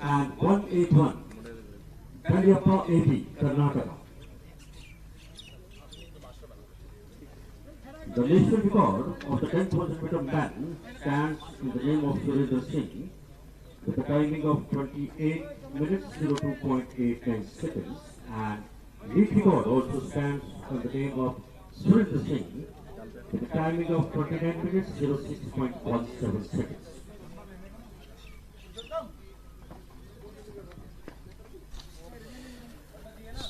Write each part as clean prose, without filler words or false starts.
and 181, BELLIAPPA AP, Karnataka. The national record of the 10,000 meter man stands in the name of Surendra Singh with a timing of 28 minutes 02.89 seconds, and league record also stands in the name of Surendra Singh with a timing of 29 minutes 06.17 seconds.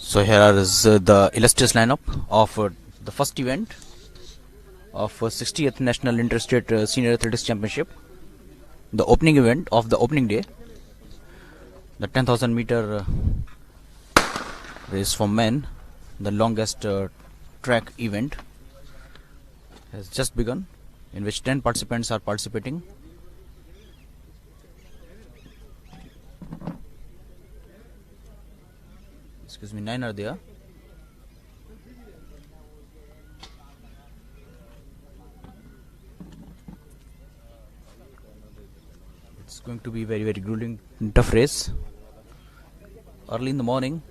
So here is the illustrious lineup of the first event of 60th National Interstate Senior Athletics Championship, the opening event of the opening day, the 10,000 meter race for men, the longest track event has just begun, in which 10 participants are participating. Excuse me, 9 are there. It's going to be very grueling, tough race. Early in the morning,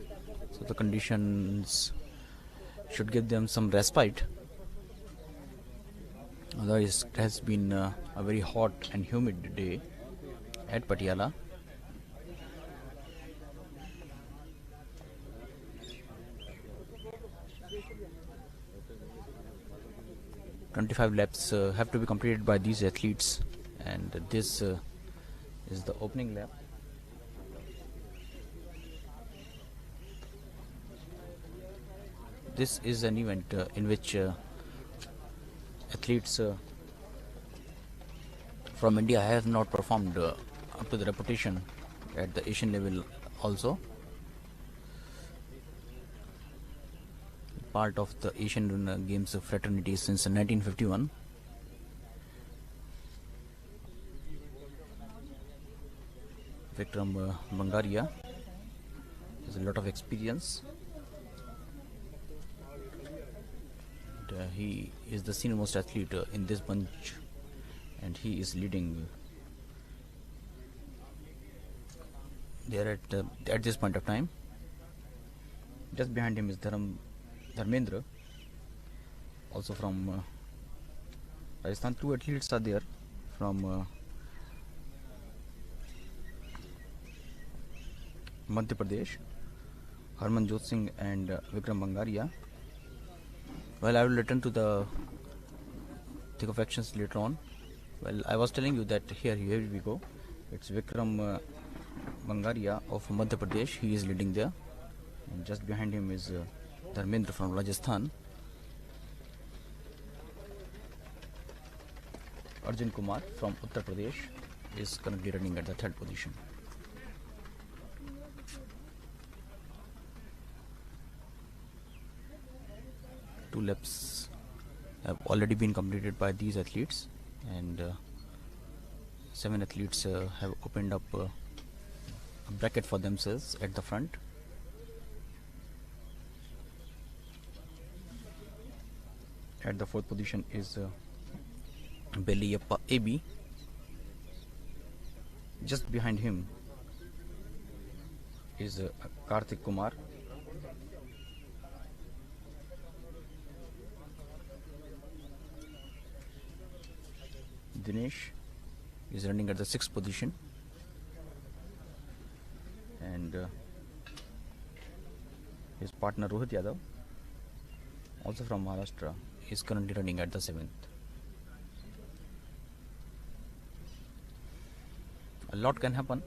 so the conditions should give them some respite. Otherwise, it has been a very hot and humid day at Patiala. "25 laps have to be completed by these athletes, and this is the opening lap. This is an event in which athletes from India have not performed up to the reputation at the Asian level also. Part of the Asian Games fraternity since 1951. VIKRAM BANGRIYA has a lot of experience. And, he is the senior most athlete in this bunch, and he is leading there at this point of time. Just behind him is Dharmendra, also from Rajasthan. 2 athletes are there from Madhya Pradesh, HARMAN and VIKRAM BANGRIYA. Well, I will return to the thick of actions later on. Well, I was telling you that here we go. It's VIKRAM BANGRIYA of Madhya Pradesh. He is leading there, and just behind him is Dharmendra from Rajasthan. ARJUN KUMAR from Uttar Pradesh is currently running at the 3rd position. Two laps have already been completed by these athletes, and 7 athletes have opened up a bracket for themselves at the front. At the 4th position is BELLIAPPA AB. Just behind him is KARTIK KUMAR. DINESH is running at the 6th position, and his partner ROHIT YADAV, also from Maharashtra, is currently running at the 7th. A lot can happen.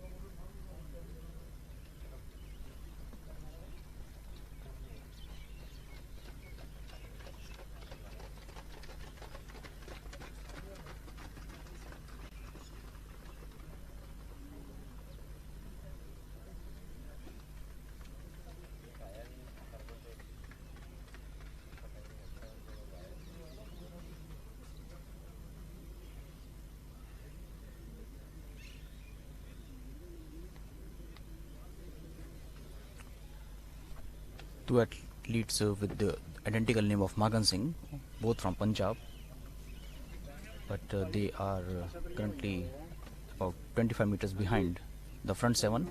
Two athletes with the identical name of MAKHAN, both from Punjab, but they are currently about 25 meters behind the front seven.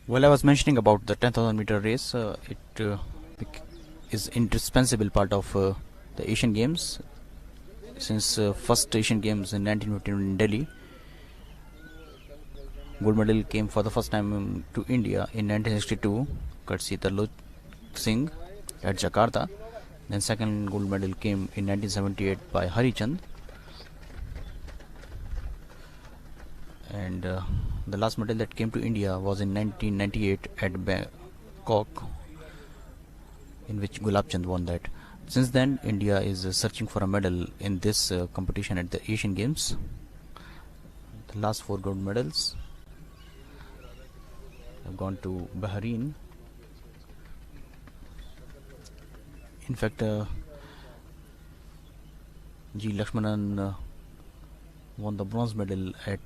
Well, I was mentioning about the 10,000 meter race. It is indispensable part of the Asian Games. Since first Asian Games in 1951 in Delhi, gold medal came for the first time to India in 1962, courtesy the Singh at Jakarta. Then second gold medal came in 1978 by Harichandra. And the last medal that came to India was in 1998 at Bangkok, in which Gulab Chand won that. Since then, India is searching for a medal in this competition at the Asian Games. The last 4 gold medals have gone to Bahrain. In fact, G. Lakshmanan won the bronze medal at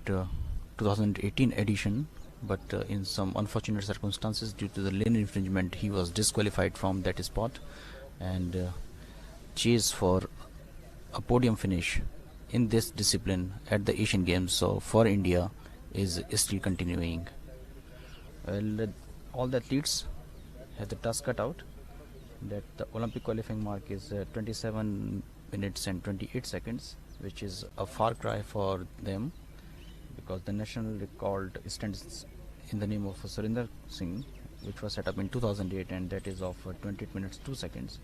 2018 edition, but in some unfortunate circumstances due to the lane infringement, he was disqualified from that spot, and chase for a podium finish in this discipline at the Asian Games, so for India, is still continuing. Well, all the athletes have the task cut out, that the Olympic qualifying mark is 27 minutes and 28 seconds, which is a far cry for them, because the national record stands in the name of Surendra Singh, which was set up in 2008, and that is of 28 minutes 2 seconds.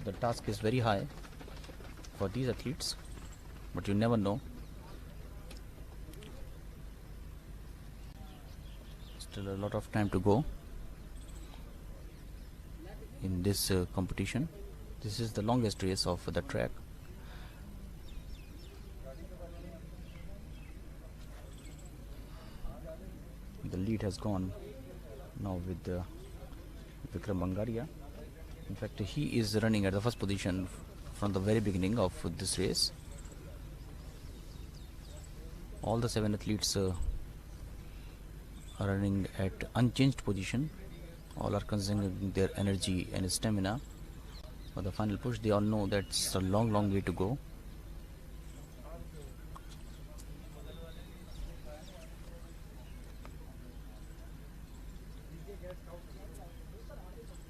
The task is very high for these athletes, but you never know. Still a lot of time to go in this competition. This is the longest race of the track. The lead has gone now with VIKRAM Bangriyya. In fact, he is running at the first position from the very beginning of this race. All the 7 athletes are running at unchanged position. All are consuming their energy and stamina for the final push. They all know that's a long way to go.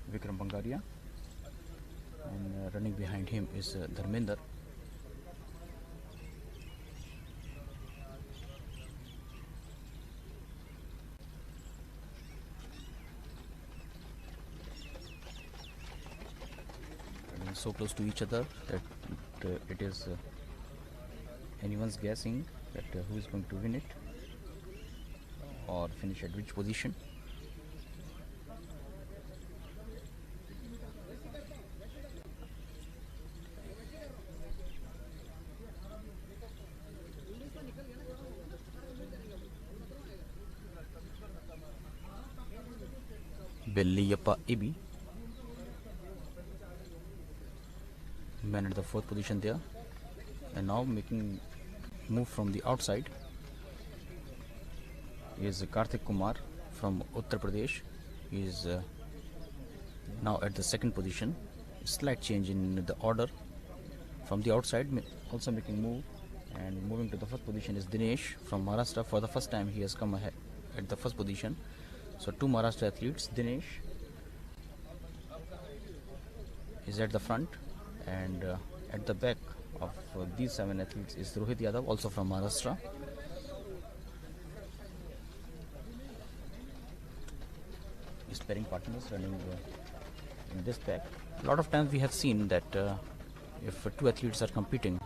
VIKRAM Bangriyya, and running behind him is Dharmender. Running so close to each other that it is anyone's guessing that who is going to win it or finish at which position. Belliappa AB, man at the 4th position there, and now making move from the outside is KARTIK Kumar from Uttar Pradesh. He is now at the second position. Slight change in the order from the outside, also making move, and moving to the first position is Dinesh from Maharashtra. For the first time he has come ahead at the first position. So two Maharashtra athletes. Dinesh is at the front, and at the back of these 7 athletes is Rohit Yadav, also from Maharashtra. Sparring partners running in this pack. A lot of times we have seen that if two athletes are competing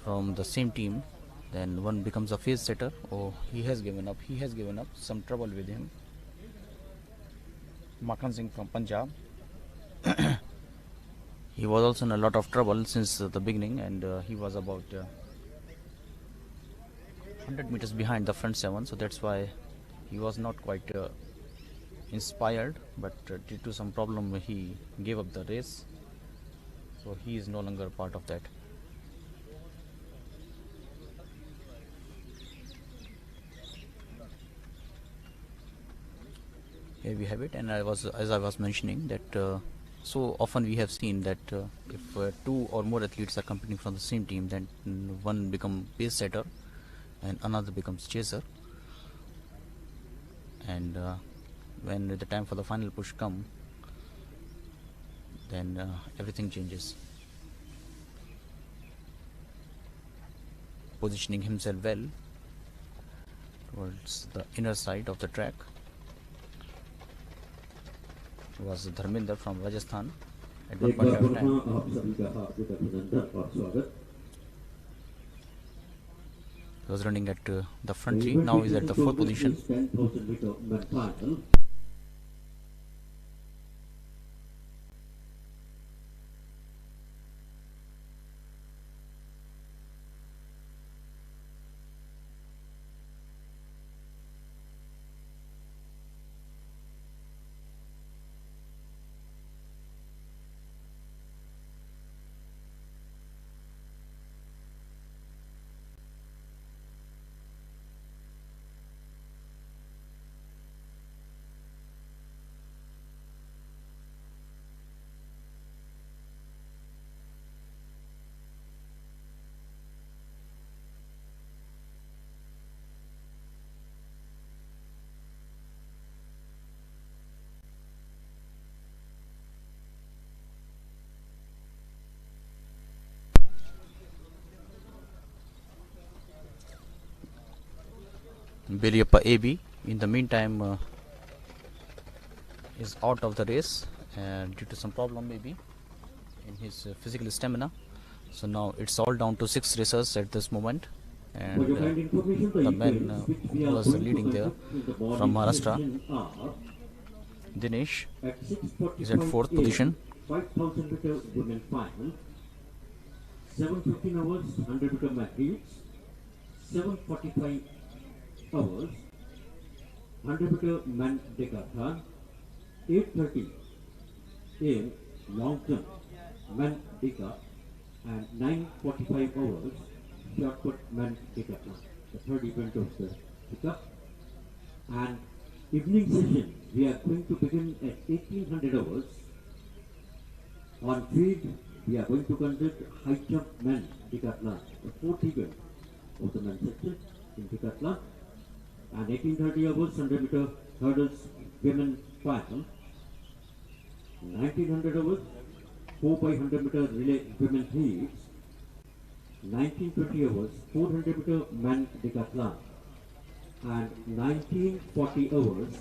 from the same team, then one becomes a phase setter. Oh, he has given up. Some trouble with him. MAKHAN from Punjab. He was also in a lot of trouble since the beginning, and he was about 100 meters behind the front 7, so that's why he was not quite inspired, but due to some problem he gave up the race, so he is no longer part of that. Here we have it, and as I was mentioning that so often we have seen that if two or more athletes are competing from the same team, then one becomes pace setter and another becomes chaser, and when the time for the final push comes, then everything changes. Positioning himself well towards the inner side of the track was Dharmender from Rajasthan at one point of time. He was running at the front 3, now he is at the 4th position. Belliappa AB in the meantime is out of the race due to some problem maybe in his physical stamina. So now it's all down to 6 racers at this moment, and the man who was leading there from Maharashtra, Dinesh, is at 4th position. 5,000 meter women final, 7:15 hours 100 meter athletes, 7:45 hours 100 meter men decathlon, 8:30 AM long jump men deca, and 9:45 hours short put men decathlon, the third event of the deca. And evening session we are going to begin at 1800 hours. On field, we are going to conduct high jump men decathlon, the 4th event of the men's section in decathlon, and 1830 hours 100 meter hurdles women final, 1900 hours 4x100 meter relay women heats, 1920 hours 400 meter men decathlon, and 1940 hours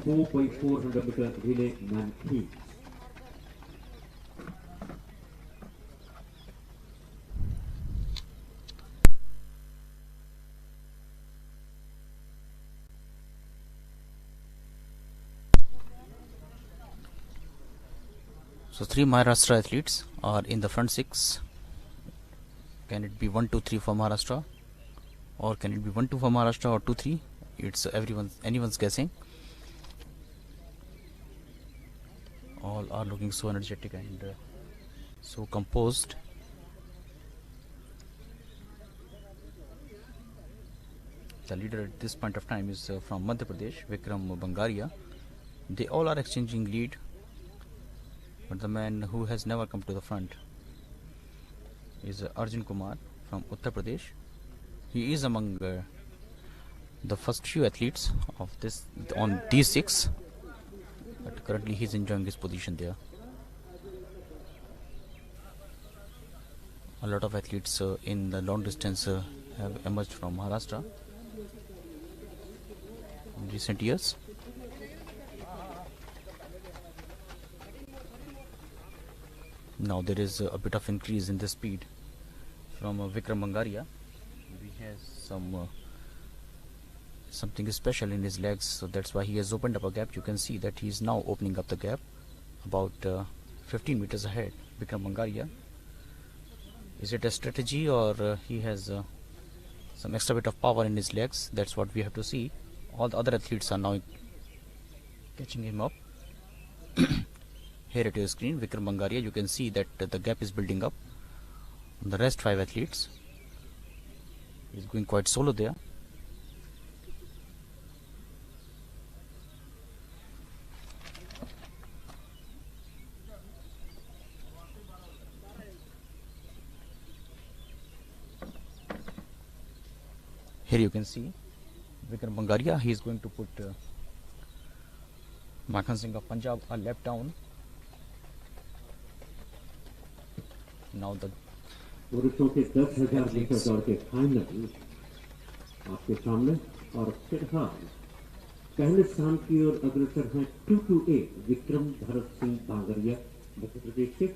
4x400 meter relay men heats. So 3 Maharashtra athletes are in the front 6. Can it be 1, 2, 3 for Maharashtra, or can it be 1, 2 for Maharashtra, or 2, 3? It's anyone's guessing. All are looking so energetic and so composed. The leader at this point of time is from Madhya Pradesh, VIKRAM Bangriyya, They all are exchanging lead, but the man who has never come to the front is Arjun Kumar from Uttar Pradesh. He is among the first few athletes of this on D6, but currently he is enjoying his position there. A lot of athletes in the long distance have emerged from Maharashtra in recent years. Now there is a bit of increase in the speed from VIKRAM Bangaria. He has something special in his legs, so that's why he has opened up a gap. You can see that he is now opening up the gap about 15 meters ahead. VIKRAM Bangaria. Is it a strategy or he has some extra bit of power in his legs? That's what we have to see. All the other athletes are now catching him up. Here at your screen, VIKRAM Bangaria, you can see that the gap is building up. The rest 5 athletes, he's going quite solo there. Here you can see VIKRAM Bangaria. He is going to put MAKHAN Singh of Punjab a lap down. Now the पुरुषों के 10,000 metre दौड़ के final आपके सामने और फिलहाल पहले स्थान की ओर अग्रसर हैं 228 विक्रम भरत सिंह बांगरिया मध्य प्रदेश से.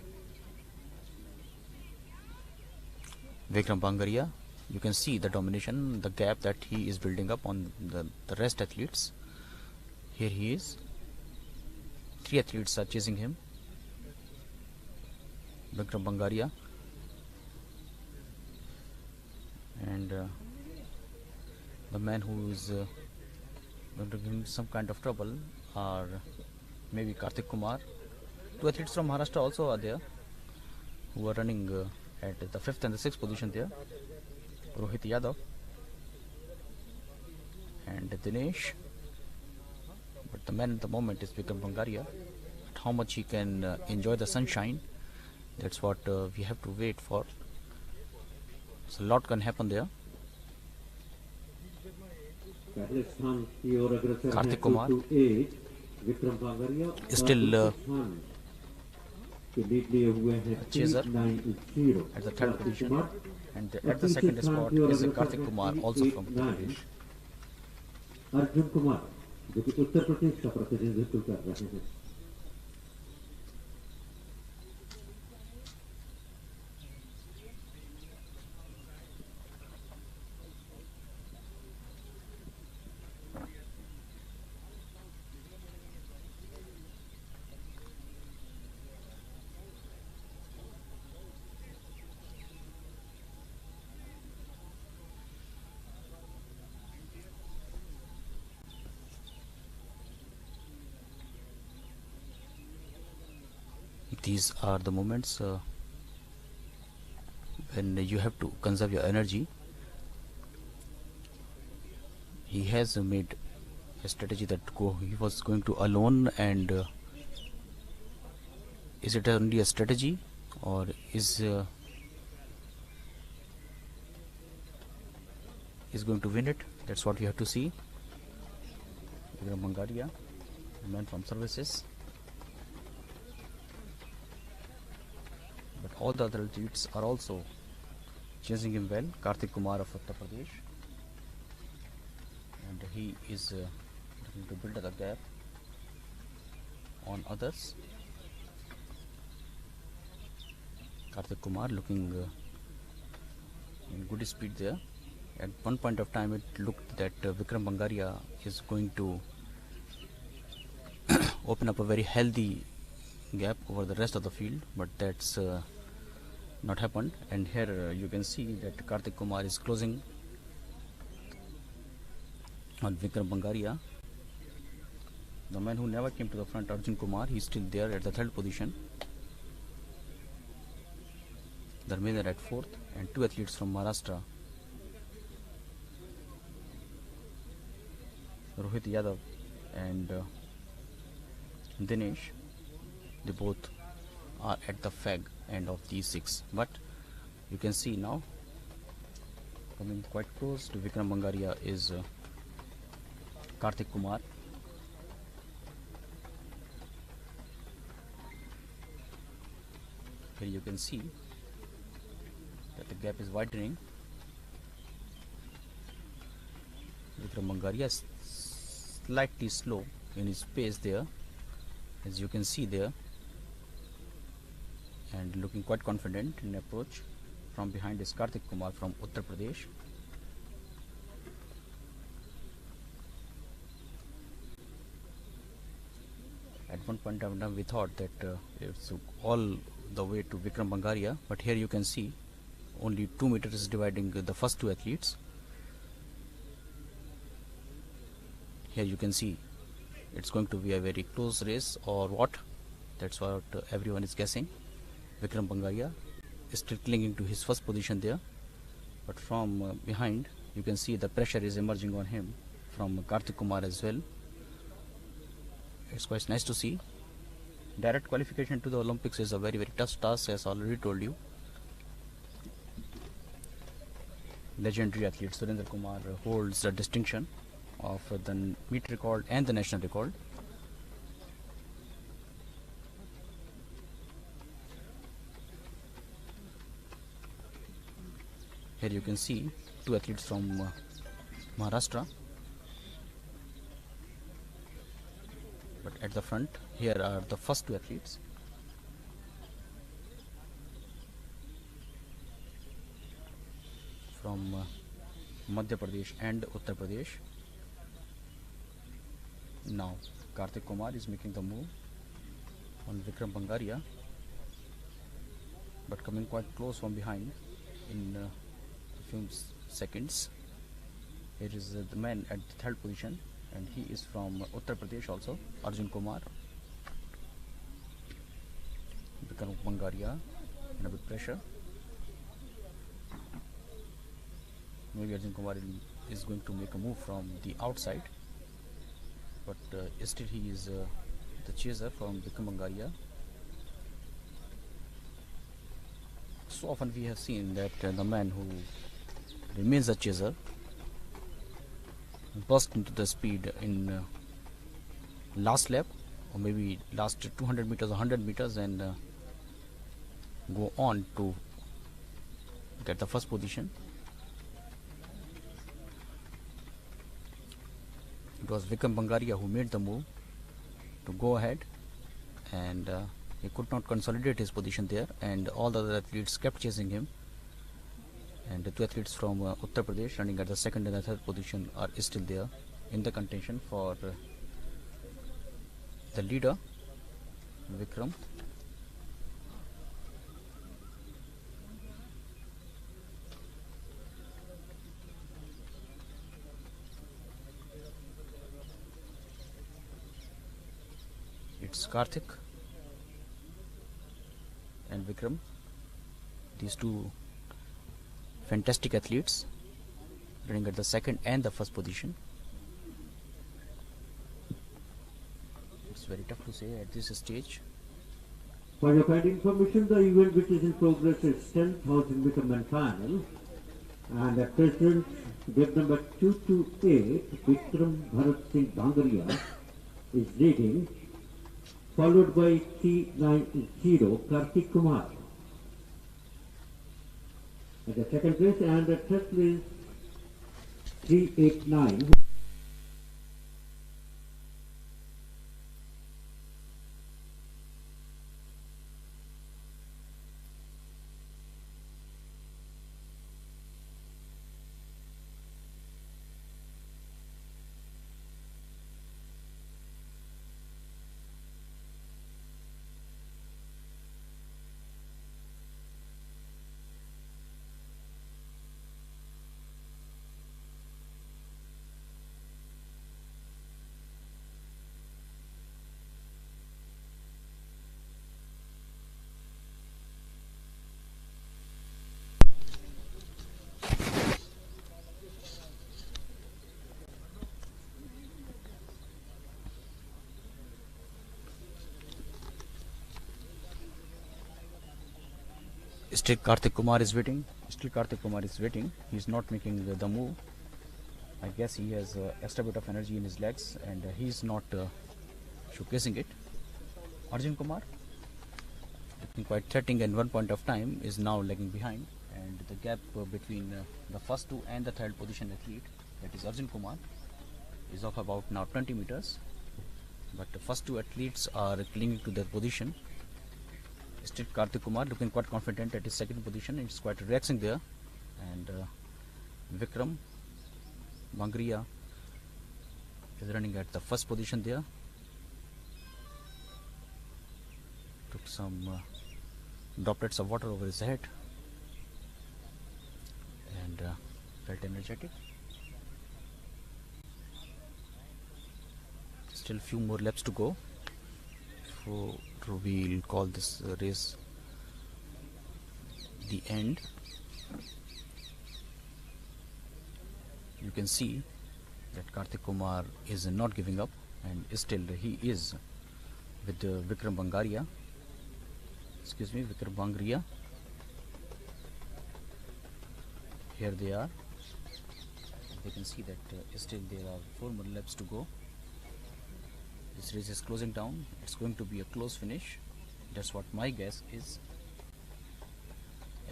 VIKRAM Bangaria, you can see the domination, the gap that he is building up on the rest athletes. Here he is. 3 athletes are chasing him. VIKRAM Bangaria. And the man who is going to give him some kind of trouble are maybe Kartik Kumar. 2 athletes from Maharashtra also are there who are running at the 5th and the 6th position there. ROHIT YADAV and DINESH. But the man at the moment is VIKRAM Bangaria. But how much he can enjoy the sunshine, that's what we have to wait for. So a lot can happen there. Kartik Kumar is still a chaser at the 3rd position, and at the 2nd spot is Kartik Kumar, also from Uttar Pradesh. Arjun Kumar जो कि उत्तर प्रदेश का प्रतिनिधित्व कर रहे हैं. These are the moments when you have to conserve your energy. He has made a strategy that he was going to alone, and is it only a strategy or is going to win it? That's what we have to see. VIKRAM Bangaria, a man from services. But all the other athletes are also chasing him well. Kartik Kumar of Uttar Pradesh, and he is looking to build the gap on others. Kartik Kumar looking in good speed there. At one point of time it looked that VIKRAM Bangaria is going to open up a very healthy gap over the rest of the field, but that's not happened. And here you can see that Kartik Kumar is closing on VIKRAM Bangaria. The man who never came to the front, Arjun Kumar, he's still there at the 3rd position. Dharmender at 4th, and 2 athletes from Maharashtra, Rohit Yadav and Dinesh, they both are at the fag end of these 6. But you can see now, coming quite close to Vikram Bangaria is Kartik Kumar. Here you can see that the gap is widening. Vikram Bangaria is slightly slow in his pace there, as you can see there, and looking quite confident in approach. From behind is Kartik Kumar from Uttar Pradesh. At one point of time we thought that it's all the way to Vikram Bangaria, but here you can see only 2 meters is dividing the first 2 athletes. Here you can see it's going to be a very close race or what. That's what everyone is guessing. Vikram Bangaria is still clinging to his first position there, but from behind you can see the pressure is emerging on him from Kartik Kumar as well. It's quite nice to see. Direct qualification to the Olympics is a very tough task, as I already told you. Legendary athlete Surendra Kumar holds the distinction of the meet record and the national record. Here you can see 2 athletes from Maharashtra, but at the front here are the first 2 athletes. From Madhya Pradesh and Uttar Pradesh. Now Kartik Kumar is making the move on Vikram Bangaria, but coming quite close from behind in a few seconds. Here is the man at the 3rd position, and he is from Uttar Pradesh also, Arjun Kumar. Vikram Bangaria in a bit pressure. Maybe Arjun Kumar is going to make a move from the outside, but still he is the chaser from Vikram Bangaria. So often we have seen that the man who remains a chaser burst into the speed in last lap, or maybe last 200 meters or 100 meters, and go on to get the first position. It was Vikram Bangaria who made the move to go ahead, and he could not consolidate his position there, and all the other athletes kept chasing him. And the 2 athletes from Uttar Pradesh running at the 2nd and the 3rd position are still there in the contention for the leader, Vikram. It's Kartik and Vikram, these 2 fantastic athletes running at the 2nd and the 1st position. It's very tough to say at this stage. For your kind information, the event which is in progress is 10,000 meter men final, and at present gate number 228 Vikram Bharatsingh Bangaria is leading, followed by T90 Kartik Kumar at the 2nd place, and the 3rd place 389. Still Kartik Kumar is waiting. Still Kartik Kumar is waiting. He's not making the move. I guess he has extra bit of energy in his legs and he's not showcasing it. Arjun Kumar, looking quite threatening at one point of time, is now lagging behind, and the gap between the first two and the third position athlete, that is Arjun Kumar, is of about now 20 meters. But the first two athletes are clinging to their position. Still Kartik Kumar looking quite confident at his second position. It's quite relaxing there. And VIKRAM BANGRIYA is running at the first position there. Took some droplets of water over his head and felt energetic. Still few more laps to go before we'll call this race the end. You can see that Kartik Kumar is not giving up, and still he is with VIKRAM BANGRIYA. VIKRAM BANGRIYA. Here they are. You can see that still there are 4 more laps to go. This race is closing down. It's going to be a close finish. That's what my guess is,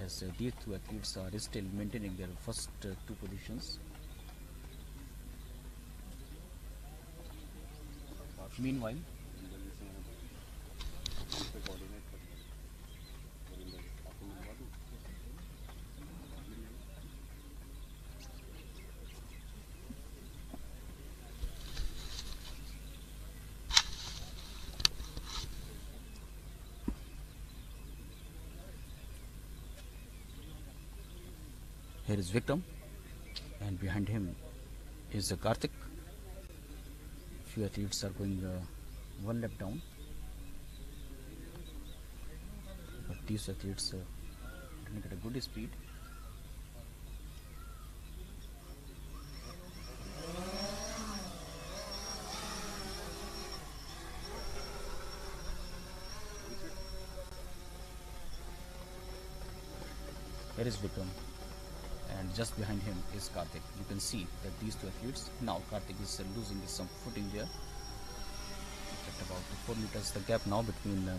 as these two athletes are still maintaining their first 2 positions. Meanwhile, here is VIKRAM, and behind him is Kartik. Few athletes are going 1 lap down, but these athletes running at a good speed. Here is VIKRAM, and just behind him is Kartik. You can see that these two athletes, now Kartik is losing some footing there. At about 4 meters the gap now between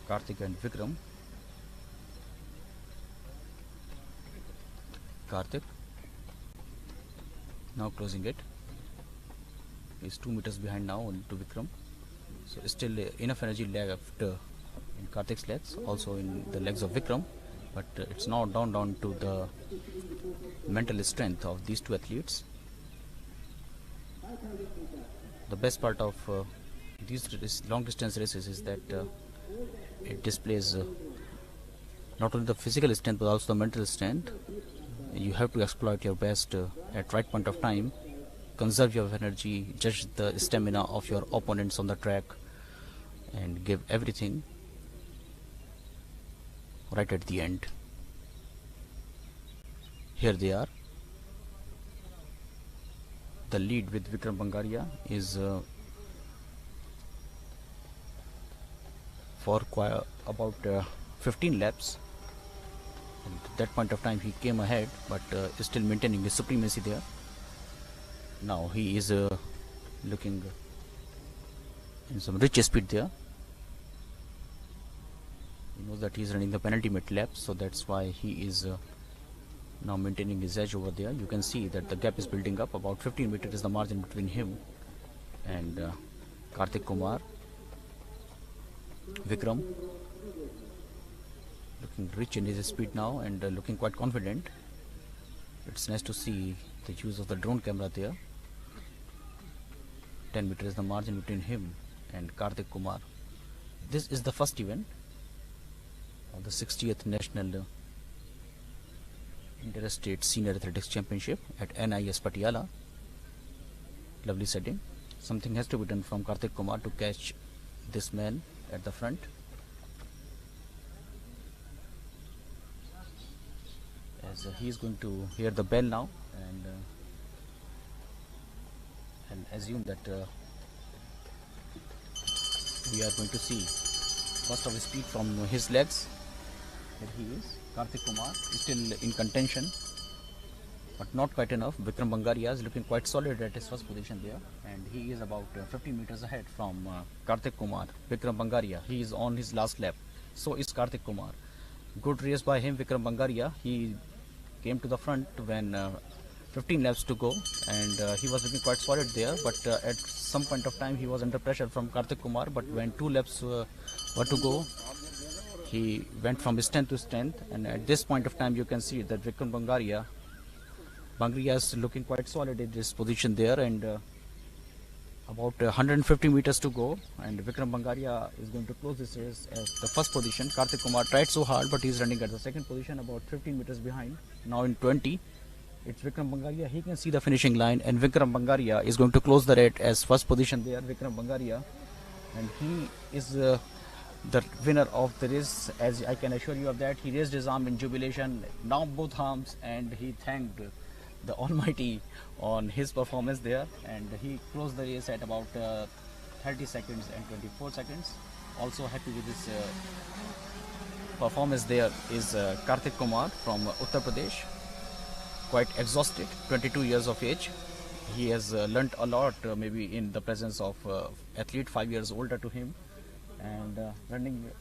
Kartik and VIKRAM. Kartik now closing it. He's 2 meters behind now to VIKRAM. So still enough energy left in Kartik's legs, also in the legs of VIKRAM. But it's now down to the mental strength of these two athletes. The best part of these long distance races is that it displays not only the physical strength but also the mental strength. You have to exploit your best at right point of time, conserve your energy, judge the stamina of your opponents on the track, and give everything right at the end. Here they are. The lead with VIKRAM BANGRIYA is for about 15 laps. And at that point of time he came ahead, but is still maintaining his supremacy there. Now he is looking in some rich speed there. He knows that he is running the penultimate lap, so that's why he is now maintaining his edge over there. You can see that the gap is building up. About 15 meters is the margin between him and Kartik Kumar. VIKRAM looking rich in his speed now and looking quite confident. It's nice to see the use of the drone camera there. 10 meters is the margin between him and Kartik Kumar. This is the first event of the 60th National Interstate Senior Athletics Championship at NIS Patiala. Lovely setting. Something has to be done from Kartik Kumar to catch this man at the front. As he is going to hear the bell now and assume that we are going to see burst of speed from his legs. Here he is. Kartik Kumar is still in contention, but not quite enough. Vikram Bangaria is looking quite solid at his first position there, and he is about 50 meters ahead from Kartik Kumar. Vikram Bangaria, he is on his last lap. So is Kartik Kumar. Good race by him, Vikram Bangaria. He came to the front when 15 laps to go, and he was looking quite solid there, but at some point of time he was under pressure from Kartik Kumar, but when 2 laps were to go, he went from strength to strength, and at this point of time you can see that Vikram Bangriya is looking quite solid in this position there, and about 150 meters to go, and Vikram Bangriya is going to close this race at the first position. Kartik Kumar tried so hard, but he's running at the second position, about 15 meters behind, now in 20. It's Vikram Bangaria. He can see the finishing line, and Vikram Bangaria is going to close the race as first position there. Vikram Bangaria, and he is the winner of the race, as I can assure you of that. He raised his arm in jubilation, now both arms, and he thanked the Almighty on his performance there, and he closed the race at about 30 seconds and 24 seconds. Also happy with his performance there is Kartik Kumar from Uttar Pradesh. Quite exhausted, 22 years of age. He has learnt a lot, maybe in the presence of athlete 5 years older to him, and running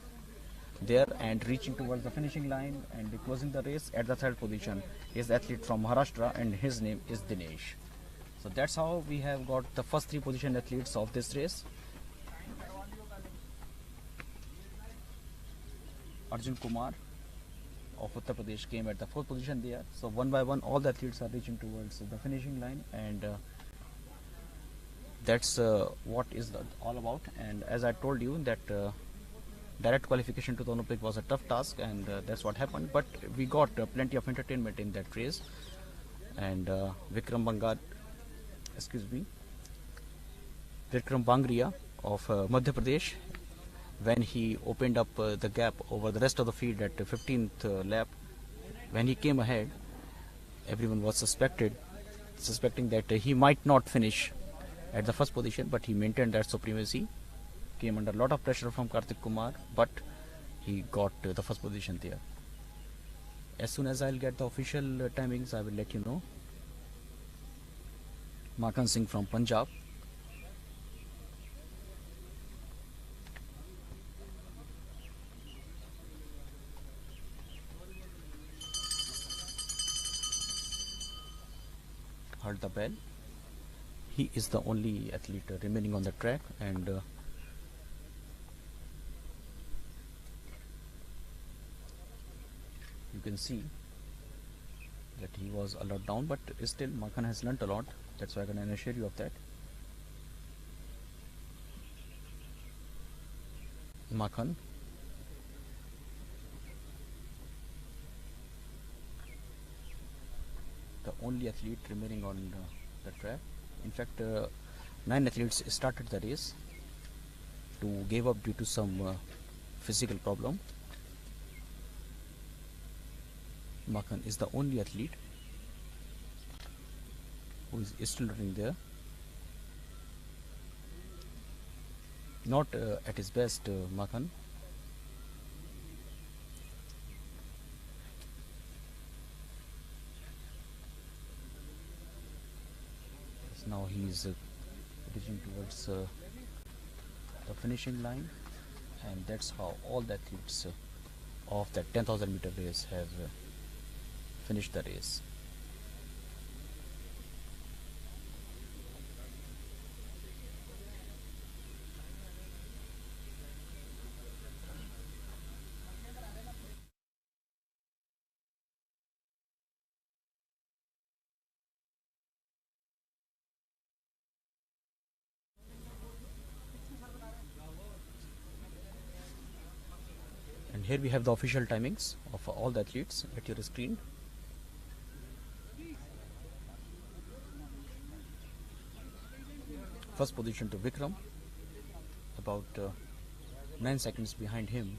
there and reaching towards the finishing line and closing the race at the third position is athlete from Maharashtra, and his name is Dinesh. So that's how we have got the first 3 position athletes of this race. Arjun Kumar of Uttar Pradesh came at the 4th position there. So one by one all the athletes are reaching towards the finishing line, and that's what is all about. And as I told you that direct qualification to the Olympic was a tough task, and that's what happened, but we got plenty of entertainment in that race. And Vikram Bangriya of Madhya Pradesh, when he opened up the gap over the rest of the field at the 15th lap, when he came ahead, everyone was suspecting that he might not finish at the first position, but he maintained that supremacy. Came under a lot of pressure from Kartik Kumar, but he got the first position there. As soon as I'll get the official timings, I will let you know. MAKHAN Singh from Punjab. Heard the bell. He is the only athlete remaining on the track, and you can see that he was a lot down, but still Makhan has learnt a lot. That's why I can assure you of that. Makhan, the only athlete remaining on the track. In fact, 9 athletes started the race to give up due to some physical problem. Makhan is the only athlete who is still running there. Not at his best, Makhan. Now he is reaching towards the finishing line, and that's how all the athletes of that 10,000 meter race have finished the race. And here we have the official timings of all the athletes at your screen. First position to Vikram, about 9 seconds behind him.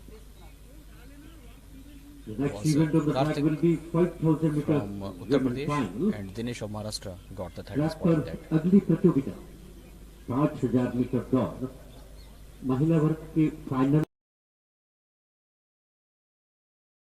The next event of the track will be 5,000 meters from Uttar Pradesh, and Dinesh of Maharashtra got the third spot in that. अगली प्रतियोगिता 5,000 metre दौड़ महिला वर्ग के final